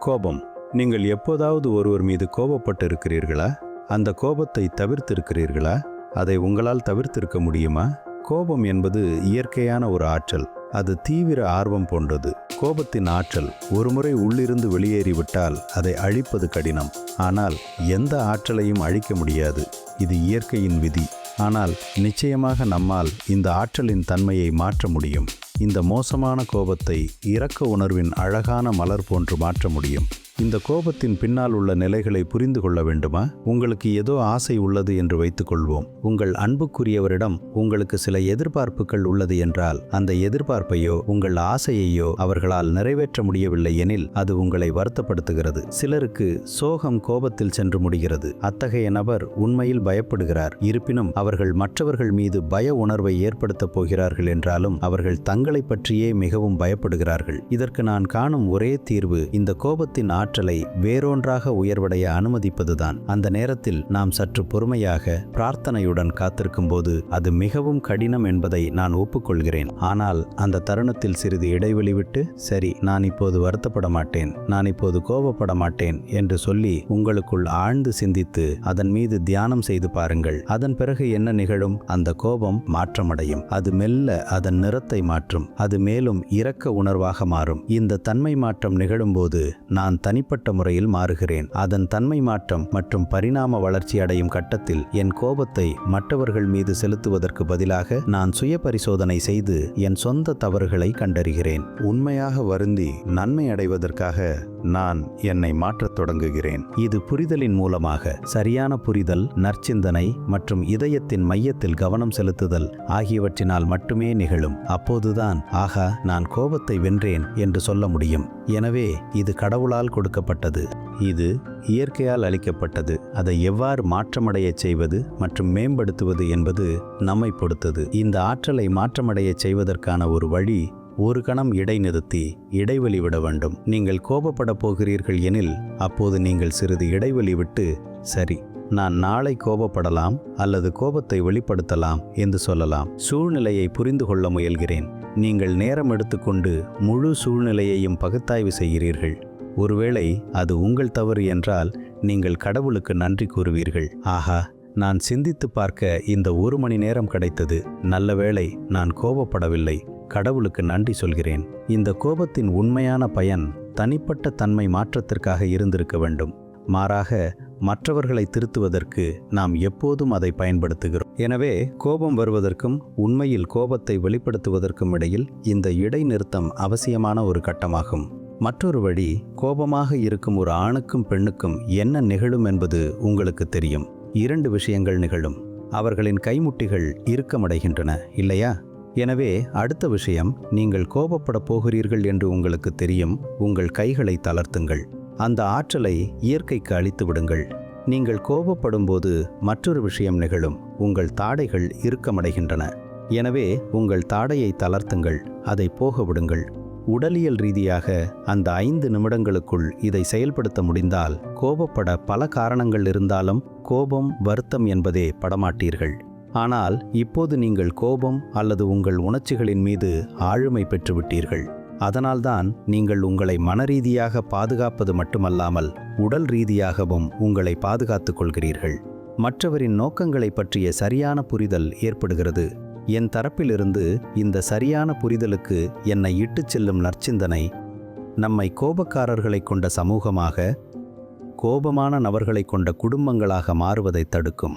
கோபம். நீங்கள் எப்போதாவது ஒருவர் மீது கோபப்பட்டு இருக்கிறீர்களா? அந்த கோபத்தை தவிர்த்திருக்கிறீர்களா? அதை உங்களால் தவிர்த்திருக்க முடியுமா? கோபம் என்பது இயற்கையான ஒரு ஆற்றல். அது தீவிர ஆர்வம் போன்றது. கோபத்தின் ஆற்றல் ஒருமுறை உள்ளிருந்து வெளியேறிவிட்டால் அதை அழிப்பது கடினம். ஆனால் எந்த ஆற்றலையும் அழிக்க முடியாது. இது இயற்கையின் விதி. ஆனால் நிச்சயமாக நம்மால் இந்த ஆற்றலின் தன்மையை மாற்ற முடியும். இந்த மோசமான கோபத்தை இரக்க உணர்வின் அழகான மலர் போன்று மாற்ற முடியும். இந்த கோபத்தின் பின்னால் உள்ள நிலைகளை புரிந்து கொள்ள வேண்டுமா? உங்களுக்கு ஏதோ ஆசை உள்ளது என்று வைத்துக்கொள்வோம். உங்கள் அன்புக்குரியவரிடம் உங்களுக்கு சில எதிர்பார்ப்புகள் உள்ளது என்றால், அந்த எதிர்பார்ப்பையோ உங்கள் ஆசையையோ அவர்களால் நிறைவேற்ற முடியவில்லை எனில் அது உங்களை வருத்தப்படுத்துகிறது. சிலருக்கு சோகம் கோபத்தில் சென்று முடிகிறது. அத்தகைய நபர் உண்மையில் பயப்படுகிறார். இருப்பினும் அவர்கள் மற்றவர்கள் மீது பய உணர்வை ஏற்படுத்தப் போகிறார்கள் என்றாலும் அவர்கள் தங்களை பற்றியே மிகவும் பயப்படுகிறார்கள். இதற்கு நான் காணும் ஒரே தீர்வு இந்த கோபத்தின் ஆற்றலை வேறொன்றாக உயர்வடைய அனுமதிப்பதுதான். அந்த நேரத்தில் நாம் சற்று பொறுமையாக பிரார்த்தனையுடன் காத்திருக்கும் போது அது மிகவும் கடினம் என்பதை நான் ஒப்புக்கொள்கிறேன். ஆனால் அந்த தருணத்தில் சிறிது இடைவெளி விட்டு, சரி, நான் இப்போது வருத்தப்பட மாட்டேன், நான் இப்போது கோபப்பட மாட்டேன் என்று சொல்லி உங்களுக்குள் ஆழ்ந்து சிந்தித்து அதன் மீது தியானம் செய்து பாருங்கள். அதன் பிறகு என்ன நிகழும்? அந்த கோபம் மாற்றமடையும். அது மெல்ல அதன் நிறத்தை மாற்றும். அது மேலும் இரக்க உணர்வாக மாறும். இந்த தன்மை மாற்றம் நிகழும்போது நான் தனிப்பட்ட முறையில் மாறுகிறேன். அதன் தன்மை மாற்றம் மற்றும் பரிணாம வளர்ச்சி அடையும் கட்டத்தில் என் கோபத்தை மற்றவர்கள் மீது செலுத்துவதற்கு பதிலாக நான் சுய பரிசோதனை செய்து என் சொந்த தவறுகளை கண்டறிகிறேன். உண்மையாக வருந்தி நன்மை அடைவதற்காக நான் என்னை மாற்றத் தொடங்குகிறேன். இது புரிதலின் மூலமாக சரியான புரிதல், நற்சிந்தனை மற்றும் இதயத்தின் மையத்தில் கவனம் செலுத்துதல் ஆகியவற்றினால் மட்டுமே நிகழும். அப்போதுதான் ஆகா, நான் கோபத்தை வென்றேன் என்று சொல்ல முடியும். எனவே இது கடவுளால் கொடுக்கப்பட்டது. இது இயற்கையால் அளிக்கப்பட்டது. அதை எவ்வாறு மாற்றமடைய செய்வது மற்றும் மேம்படுத்துவது என்பது நம்மை பொறுத்தது. இந்த ஆற்றலை மாற்றமடைய செய்வதற்கான ஒரு வழி, ஒரு கணம் இடைநிறுத்தி இடைவெளி விட வேண்டும். நீங்கள் கோபப்பட போகிறீர்கள் எனில் அப்போது நீங்கள் சிறிது இடைவெளி விட்டு, சரி, நான் நாளை கோபப்படலாம் அல்லது கோபத்தை வெளிப்படுத்தலாம் என்று சொல்லலாம். சூழ்நிலையை புரிந்து கொள்ள முயல்கிறேன். நீங்கள் நேரம் எடுத்துக்கொண்டு முழு சூழ்நிலையையும் பகுத்தாய்வு செய்கிறீர்கள். ஒருவேளை அது உங்கள் தவறு என்றால் நீங்கள் கடவுளுக்கு நன்றி கூறுவீர்கள். ஆஹா, நான் சிந்தித்து பார்க்க இந்த 1 மணி நேரம் கிடைத்தது. நல்ல வேளை, நான் கோபப்படவில்லை. கடவுளுக்கு நன்றி சொல்கிறேன். இந்த கோபத்தின் உண்மையான பயன் தனிப்பட்ட தன்மை மாற்றத்திற்காக இருந்திருக்க வேண்டும். மாறாக மற்றவர்களை திருத்துவதற்கு நாம் எப்போதும் அதை பயன்படுத்துகிறோம். எனவே கோபம் வருவதற்கும் உண்மையில் கோபத்தை வெளிப்படுத்துவதற்கும் இடையில் இந்த இடைநிறுத்தம் அவசியமான ஒரு கட்டமாகும். மற்றொரு வழி, கோபமாக இருக்கும் ஒரு ஆணுக்கும் பெண்ணுக்கும் என்ன நிகழும் என்பது உங்களுக்கு தெரியும். 2 விஷயங்கள் நிகழும். அவர்களின் கைமுட்டிகள் இறுக்கமடைகின்றன, இல்லையா? எனவே அடுத்த விஷயம், நீங்கள் கோபப்பட போகிறீர்கள் என்று உங்களுக்கு தெரியும். உங்கள் கைகளை தளர்த்துங்கள். அந்த ஆற்றலை இயற்கைக்கு அளித்து விடுங்கள். நீங்கள் கோபப்படும் போது மற்றொரு விஷயம் நிகழும். உங்கள் தாடைகள் இறுக்கமடைகின்றன. எனவே உங்கள் தாடையை தளர்த்துங்கள். அதை போக விடுங்கள். உடலியல் ரீதியாக அந்த 5 நிமிடங்களுக்குள் இதை செயல்படுத்த முடிந்தால், கோபப்பட பல காரணங்கள் இருந்தாலும் கோபம், வருத்தம் என்பதே படமாட்டீர்கள். ஆனால் இப்போது நீங்கள் கோபம் அல்லது உங்கள் உணர்ச்சிகளின் மீது ஆளுமை பெற்றுவிட்டீர்கள். அதனால்தான் நீங்கள் உங்களை மனரீதியாக பாதுகாப்பது மட்டுமல்லாமல் உடல் ரீதியாகவும் உங்களை பாதுகாத்துக் கொள்கிறீர்கள். மற்றவரின் நோக்கங்களை பற்றிய சரியான புரிதல் ஏற்படுகிறது. என் தரப்பிலிருந்து இந்த சரியான புரிதலுக்கு என்னை இட்டுச் செல்லும் நற்சிந்தனை நம்மை கோபக்காரர்களை கொண்ட சமூகமாக, கோபமான நபர்களை கொண்ட குடும்பங்களாக மாறுவதை தடுக்கும்.